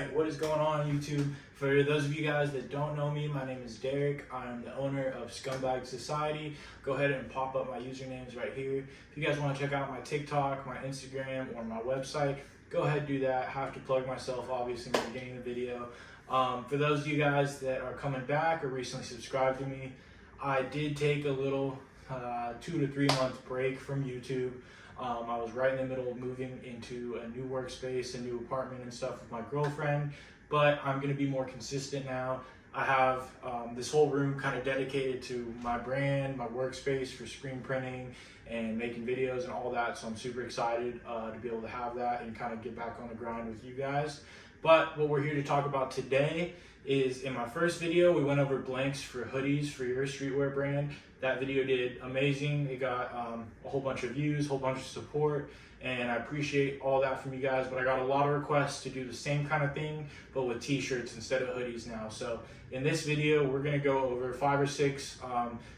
Alright, what is going on YouTube? For those of you guys that don't know me, my name is Derek. I'm the owner of Scumbag Society. Go ahead and pop up my usernames right here. If you guys want to check out my TikTok, my Instagram, or my website, go ahead and do that. I have to plug myself obviously in the beginning of the video. For those of you guys that are coming back or recently subscribed to me, I did take a little 2 to 3 month break from YouTube. I was right in the middle of moving into a new workspace, a new apartment and stuff with my girlfriend, but I'm going to be more consistent now. I have this whole room kind of dedicated to my brand, my workspace for screen printing and making videos and all that, so I'm super excited to be able to have that and kind of get back on the grind with you guys. But what we're here to talk about today is, in my first video, we went over blanks for hoodies for your streetwear brand. That video did amazing. It got a whole bunch of views, a whole bunch of support, and I appreciate all that from you guys. But I got a lot of requests to do the same kind of thing, but with t-shirts instead of hoodies now. So in this video, we're gonna go over 5 or 6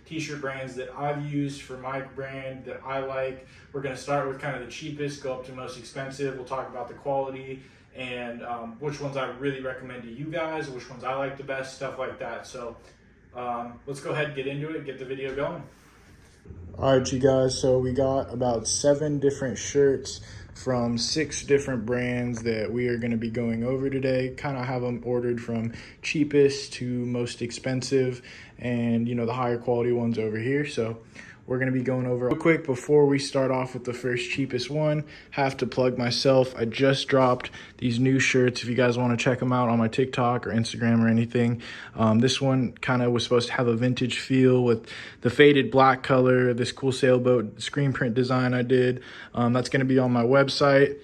t-shirt brands that I've used for my brand that I like. We're gonna start with kind of the cheapest, go up to most expensive. We'll talk about the quality and which ones I really recommend to you guys, which ones I like the best, stuff like that. So let's go ahead and get into it, get the video going. All right, you guys, so we got about 7 different shirts from 6 different brands that we are going to be going over today. Kind of have them ordered from cheapest to most expensive, and you know, the higher quality ones over here. So we're going to be going over real quick before we start off with the first cheapest one. Have to plug myself. I just dropped these new shirts. If you guys want to check them out on my TikTok or Instagram or anything. This one kind of was supposed to have a vintage feel with the faded black color, this cool sailboat screen print design I did. That's going to be on my website.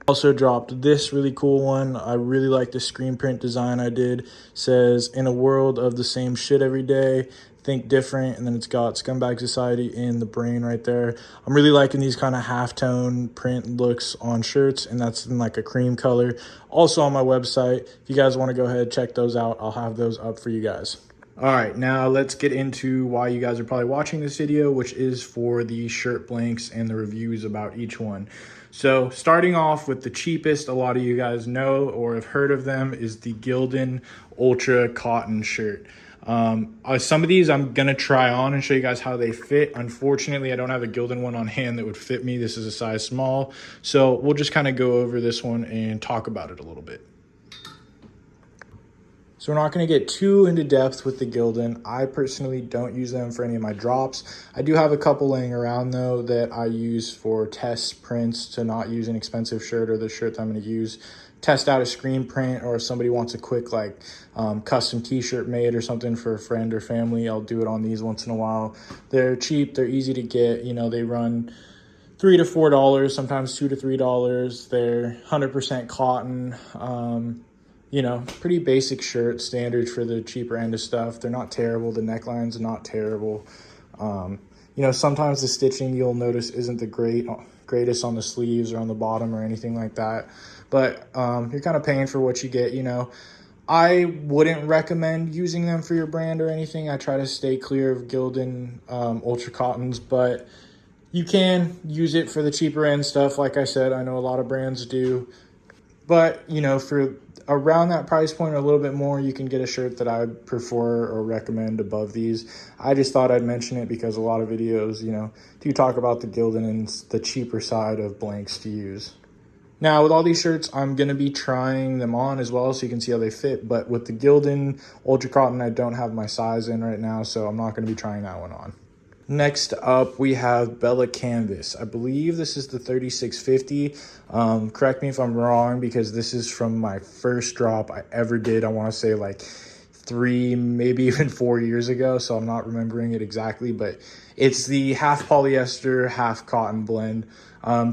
Also dropped this really cool one. I really like the screen print design I did. Says, in a world of the same shit every day, think different, and then it's got Scumbag Society in the brain right there. I'm really liking these kind of halftone print looks on shirts, and that's in like a cream color. Also on my website, if you guys want to go ahead, check those out. I'll have those up for you guys. All right, now let's get into why you guys are probably watching this video, which is for the shirt blanks and the reviews about each one. So starting off with the cheapest, a lot of you guys know or have heard of them, is the Gildan Ultra Cotton shirt. Some of these I'm gonna try on and show you guys how they fit. Unfortunately, I don't have a Gildan one on hand that would fit me. This is a size small, so we'll just kind of go over this one and talk about it a little bit. So we're not going to get too into depth with the Gildan. I personally don't use them for any of my drops. I do have a couple laying around though that I use for test prints, to not use an expensive shirt or the shirt that I'm going to use. Test out a screen print, or if somebody wants a quick like custom t-shirt made or something for a friend or family, I'll do it on these once in a while. They're cheap, they're easy to get, you know, they run $3 to $4, sometimes $2 to $3. They're 100% cotton. You know, pretty basic shirt, standard for the cheaper end of stuff. They're not terrible. The necklines are not terrible. You know, sometimes the stitching you'll notice isn't the greatest on the sleeves or on the bottom or anything like that. But you're kind of paying for what you get, you know. I wouldn't recommend using them for your brand or anything. I try to stay clear of Gildan Ultra Cottons, but you can use it for the cheaper end stuff. Like I said, I know a lot of brands do. But, you know, for around that price point or a little bit more, you can get a shirt that I would prefer or recommend above these. I just thought I'd mention it because a lot of videos, you know, do talk about the Gildan and the cheaper side of blanks to use. Now, with all these shirts, I'm going to be trying them on as well so you can see how they fit. But with the Gildan Ultra Cotton, I don't have my size in right now, so I'm not going to be trying that one on. Next up, we have Bella Canvas. I believe this is the 3650. Correct me if I'm wrong, because this is from my first drop I ever did. I want to say like 3, maybe even 4 years ago, so I'm not remembering it exactly, but it's the half polyester, half cotton blend.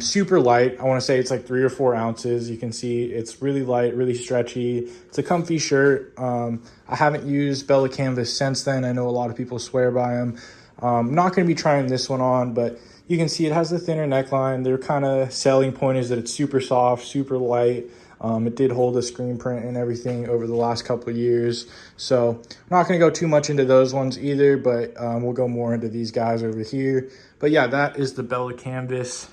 Super light. I want to say it's like 3 or 4 ounces. You can see it's really light, really stretchy. It's a comfy shirt. I haven't used Bella Canvas since then. I know a lot of people swear by them. I'm not going to be trying this one on, but you can see it has the thinner neckline. Their kind of selling point is that it's super soft, super light. It did hold a screen print and everything over the last couple of years. So I'm not going to go too much into those ones either, but we'll go more into these guys over here. But yeah, that is the Bella Canvas.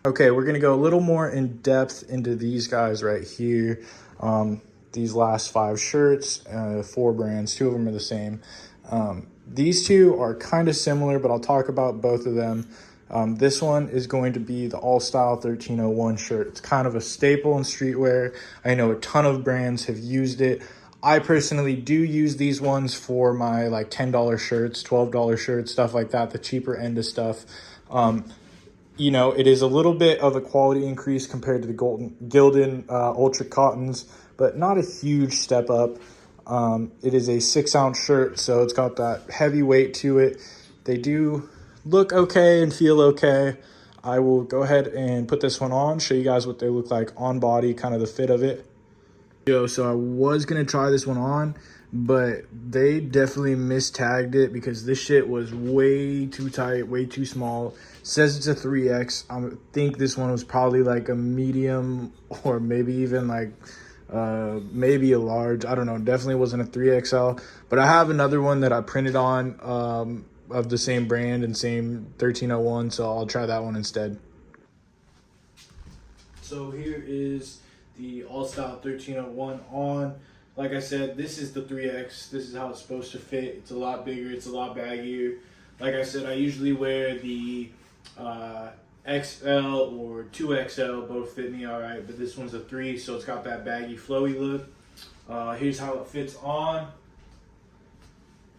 Okay, we're gonna go a little more in depth into these guys right here. These last 5 shirts, 4 brands, 2 of them are the same. These 2 are kind of similar, but I'll talk about both of them. This one is going to be the Allstyle 1301 shirt. It's kind of a staple in streetwear. I know a ton of brands have used it. I personally do use these ones for my like $10 shirts, $12 shirts, stuff like that, the cheaper end of stuff. You know, it is a little bit of a quality increase compared to the Gildan Ultra Cottons, but not a huge step up. It is a 6-ounce shirt, so it's got that heavy weight to it. They do look okay and feel okay. I will go ahead and put this one on, show you guys what they look like on body, kind of the fit of it. So I was going to try this one on, but they definitely mistagged it because this shit was way too tight, way too small. It says it's a 3X. I think this one was probably like a medium or maybe even like maybe a large. I don't know. Definitely wasn't a 3XL. But I have another one that I printed on of the same brand and same 1301, so I'll try that one instead. So here is the Allstyle 1301 on. Like I said, this is the 3X. This is how it's supposed to fit. It's a lot bigger. It's a lot baggier. Like I said, I usually wear the XL or 2XL. Both fit me all right, but this one's a 3, so it's got that baggy, flowy look. Here's how it fits on.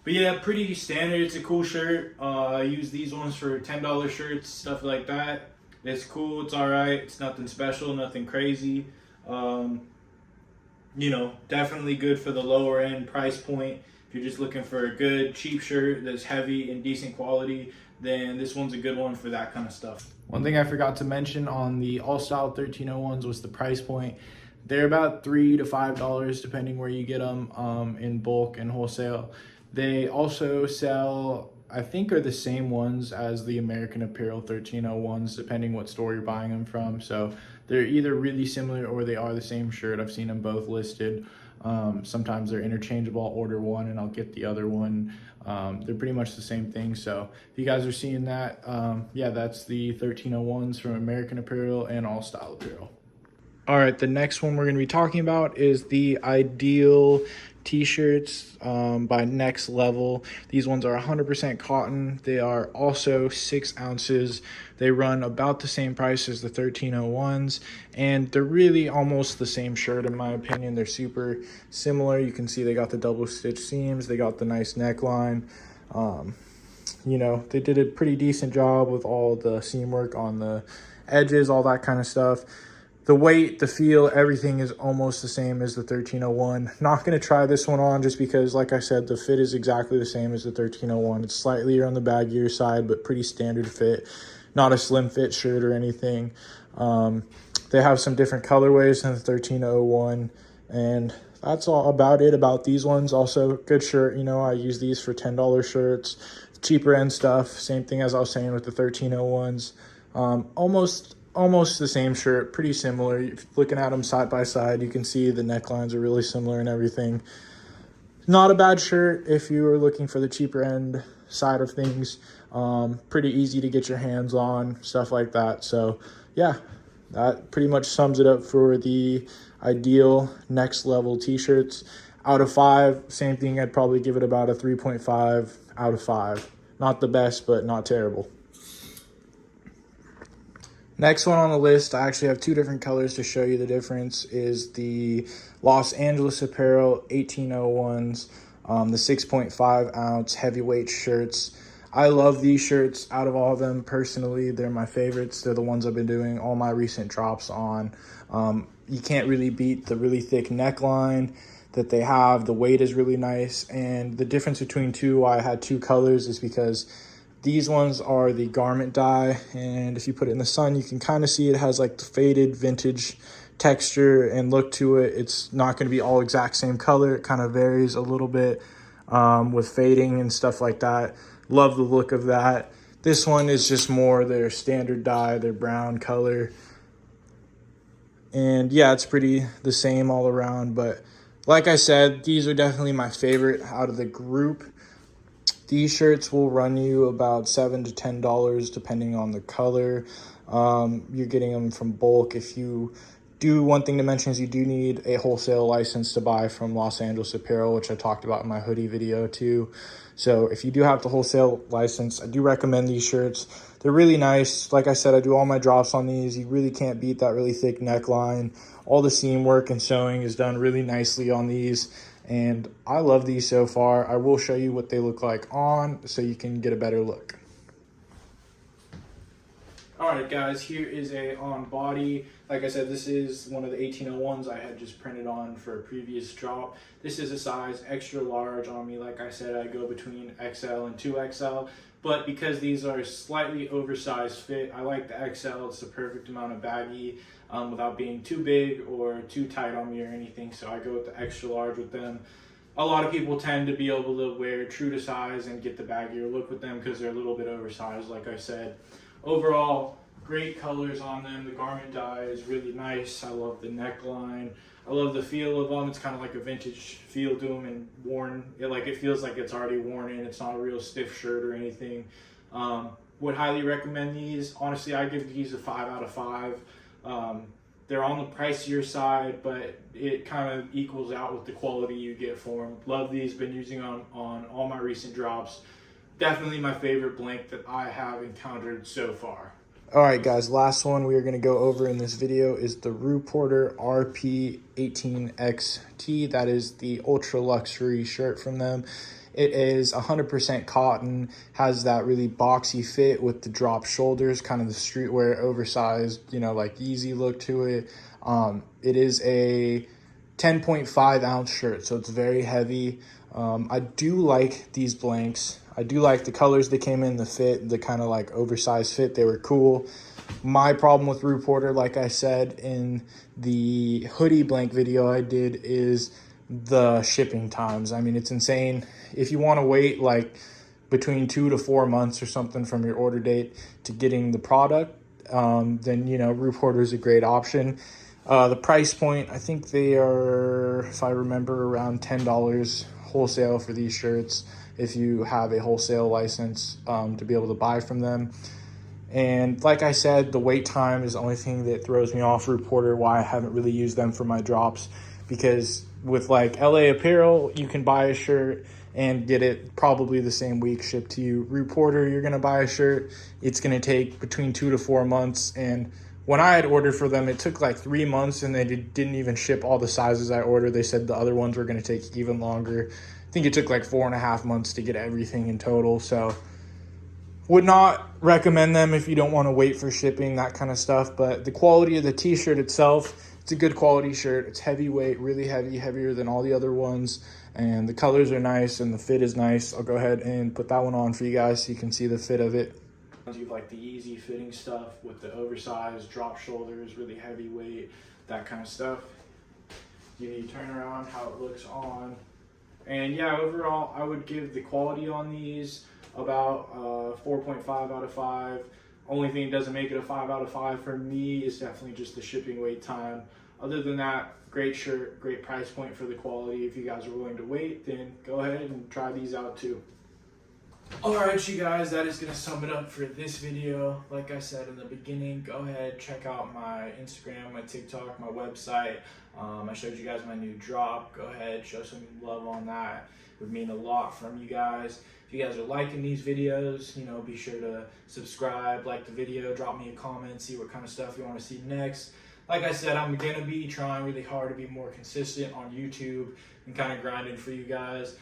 But yeah, pretty standard. It's a cool shirt. I use these ones for $10 shirts, stuff like that. It's cool. It's all right. It's nothing special, nothing crazy. You know, definitely good for the lower end price point. If you're just looking for a good cheap shirt that's heavy and decent quality, then this one's a good one for that kind of stuff. One thing I forgot to mention on the Allstyle 1301s was the price point. They're about $3 to $5 depending where you get them in bulk and wholesale. They also sell, I think, are the same ones as the American Apparel 1301s, depending what store you're buying them from. So they're either really similar or they are the same shirt. I've seen them both listed. Sometimes they're interchangeable. I'll order one and I'll get the other one. They're pretty much the same thing. So if you guys are seeing that, yeah, that's the 1301s from American Apparel and Allstyle Apparel. All right, the next one we're going to be talking about is the Ideal t-shirts by Next Level. These ones are 100% cotton. They are also 6 ounces. They run about the same price as the 1301s, and they're really almost the same shirt in my opinion. They're super similar. You can see they got the double stitch seams. They got the nice neckline. You know, they did a pretty decent job with all the seam work on the edges, all that kind of stuff. The weight, the feel, everything is almost the same as the 1301. Not going to try this one on just because, like I said, the fit is exactly the same as the 1301. It's slightly on the baggier side, but pretty standard fit. Not a slim fit shirt or anything. They have some different colorways than the 1301, and that's all about it about these ones. Also, good shirt. You know, I use these for $10 shirts, cheaper end stuff. Same thing as I was saying with the 1301s. Almost the same shirt, pretty similar. If looking at them side by side, you can see the necklines are really similar and everything. Not a bad shirt if you are looking for the cheaper end side of things. Pretty easy to get your hands on, stuff like that. So yeah, that pretty much sums it up for the Ideal Next Level t-shirts. Out of 5, same thing, I'd probably give it about a 3.5 out of 5. Not the best, but not terrible. Next one on the list, I actually have 2 different colors to show you the difference, is the Los Angeles Apparel 1801s, the 6.5 ounce heavyweight shirts. I love these shirts. Out of all of them, personally, they're my favorites. They're the ones I've been doing all my recent drops on. You can't really beat the really thick neckline that they have. The weight is really nice, and the difference between why I had 2 colors is because these ones are the garment dye, and if you put it in the sun, you can kind of see it has like the faded vintage texture and look to it. It's not going to be all exact same color. It kind of varies a little bit with fading and stuff like that. Love the look of that. This one is just more their standard dye, their brown color. And yeah, it's pretty the same all around. But like I said, these are definitely my favorite out of the group. These shirts will run you about $7 to $10 depending on the color. You're getting them from bulk. If you do, one thing to mention is you do need a wholesale license to buy from Los Angeles Apparel, which I talked about in my hoodie video too. So if you do have the wholesale license, I do recommend these shirts. They're really nice. Like I said, I do all my drops on these. You really can't beat that really thick neckline. All the seam work and sewing is done really nicely on these, and I love these so far. I will show you what they look like on so you can get a better look. All right, guys, here is a on body. Like I said, this is one of the 1801s I had just printed on for a previous drop. This is a size extra large on me. Like I said, I go between XL and 2XL, but because these are slightly oversized fit, I like the XL. It's the perfect amount of baggy without being too big or too tight on me or anything, so I go with the extra large with them. A lot of people tend to be able to wear true to size and get the baggier look with them because they're a little bit oversized, like I said. Overall, great colors on them. The garment dye is really nice. I love the neckline. I love the feel of them. It's kind of like a vintage feel to them and worn. It feels like it's already worn in. It's not a real stiff shirt or anything. Would highly recommend these. Honestly, I give these a 5 out of 5. They're on the pricier side, but it kind of equals out with the quality you get for them. Love these. Been using on all my recent drops. Definitely my favorite blank that I have encountered so far. All right, guys, last one we are going to go over in this video is the Rue Porter RP18XT. That is the ultra luxury shirt from them. It is 100% cotton, has that really boxy fit with the drop shoulders, kind of the streetwear oversized, like Yeezy look to it. It is a 10.5 ounce shirt, so it's very heavy. I do like these blanks. I do like the colors that came in, the fit, the kind of like oversized fit. They were cool. My problem with Rue Porter, like I said in the hoodie blank video I did, is the shipping times. I mean, it's insane. If you want to wait like between 2 to 4 months or something from your order date to getting the product, then, Rue Porter is a great option. The price point, I think they are, if I remember, around $10 wholesale for these shirts if you have a wholesale license to be able to buy from them. And like I said, the wait time is the only thing that throws me off Rue Porter, why I haven't really used them for my drops, because with like LA Apparel, you can buy a shirt and get it probably the same week shipped to you. Rue Porter, you're going to buy a shirt, it's going to take between 2 to 4 months, and when I had ordered for them, it took like 3 months, and they didn't even ship all the sizes I ordered. They said the other ones were going to take even longer. I think it took like 4.5 months to get everything in total. So would not recommend them if you don't want to wait for shipping, that kind of stuff. But the quality of the t-shirt itself, it's a good quality shirt. It's heavyweight, really heavy, heavier than all the other ones. And the colors are nice and the fit is nice. I'll go ahead and put that one on for you guys so you can see the fit of it. You like the easy fitting stuff with the oversized drop shoulders, really heavyweight, that kind of stuff. You need to turn around how it looks on. And yeah, overall, I would give the quality on these about 4.5 out of 5. Only thing that doesn't make it a 5 out of 5 for me is definitely just the shipping wait time. Other than that, great shirt, great price point for the quality. If you guys are willing to wait, then go ahead and try these out too. Alright, you guys, that is going to sum it up for this video. Like I said in the beginning, go ahead, check out my Instagram, my TikTok, my website. I showed you guys my new drop. Go ahead, show some love on that. It would mean a lot from you guys. If you guys are liking these videos, be sure to subscribe, like the video, drop me a comment, see what kind of stuff you want to see next. Like I said, I'm going to be trying really hard to be more consistent on YouTube and kind of grinding for you guys.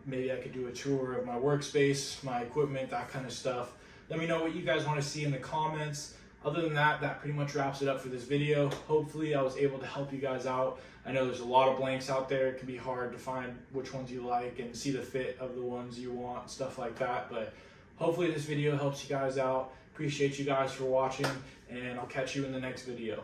Maybe I could do a tour of my workspace, my equipment, that kind of stuff. Let me know what you guys want to see in the comments. Other than that, that pretty much wraps it up for this video. Hopefully I was able to help you guys out. I know there's a lot of blanks out there. It can be hard to find which ones you like and see the fit of the ones you want, stuff like that. But hopefully this video helps you guys out. Appreciate you guys for watching, and I'll catch you in the next video.